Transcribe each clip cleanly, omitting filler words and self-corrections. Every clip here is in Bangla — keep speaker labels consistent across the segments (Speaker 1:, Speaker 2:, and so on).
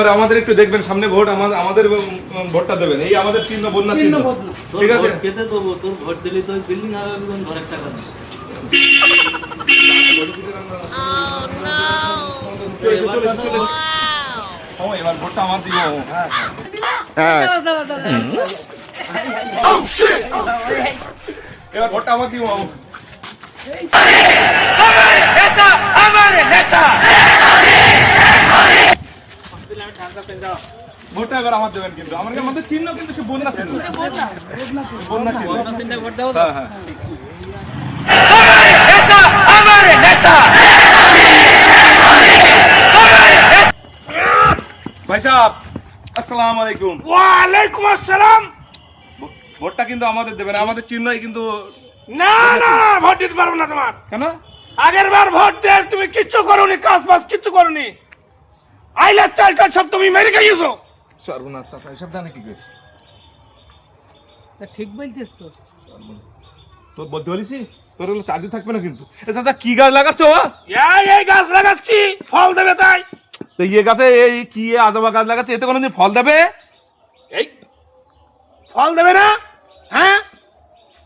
Speaker 1: এবার আমাদের একটু দেখবেন সামনে ভোট, আমাদের ভোটটা দেবেন, এই আমাদের চিহ্ন বন্যা চিহ্ন, ঠিক আছে?
Speaker 2: কেটে দেবো, তোর ভোট দিলি তো বিল্ডিং হবে ঘরের টাকা নেই।
Speaker 1: এবার ভোটটা আমার দিব। এবার ভোটটা আমার দিব। ভোটটা এবার আমার দেবেন, কিন্তু আমাদের চিহ্ন কিন্তু সে বন্যা চিহ্ন, বন্যা চিহ্ন। হ্যাঁ হ্যাঁ, ভাই সাহেব আসসালামু আলাইকুম।
Speaker 3: ওয়ালাইকুম আসসালাম।
Speaker 1: ভোটটা কিন্তু আমাদের দেবেন, আমাদের চিহ্নই কিন্তু।
Speaker 3: না না, ভোট দিতে পারবো না তোমার।
Speaker 1: কেন?
Speaker 3: আগের বার ভোট দিয়ে তুমি কিচ্ছু করোনি, কাজ বাজ কিচ্ছু করোনি। আইলার চালটা সব তুমি মেরে গেছো।
Speaker 1: সর্বনাশ, চাচা এসব জানে কি করে?
Speaker 4: তা ঠিক বলছিস তো।
Speaker 1: তোর বলতে বলিসি তোর হলো চাকরি থাকবে না কিন্তু। চাচা কি গাছ লাগাচ্ছ?
Speaker 3: এই গাছ লাগাচ্ছি, ফল দেবে তাই।
Speaker 1: তো ইয়ে গাছে এই কি আজবা গাছ লাগাচ্ছে, এতে কোনোদিন ফল দেবে?
Speaker 3: এই ফল দেবে না? হ্যাঁ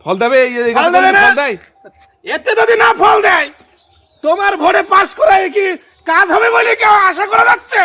Speaker 1: ফল দেবে? এই গাছে
Speaker 3: ফল দেবে না?
Speaker 1: ফল দেয়?
Speaker 3: এতে যদি না ফল দেয়, তোমার ভোটে পাস করায় কি কাজ হবে বলে কেউ আশা করা যাচ্ছে?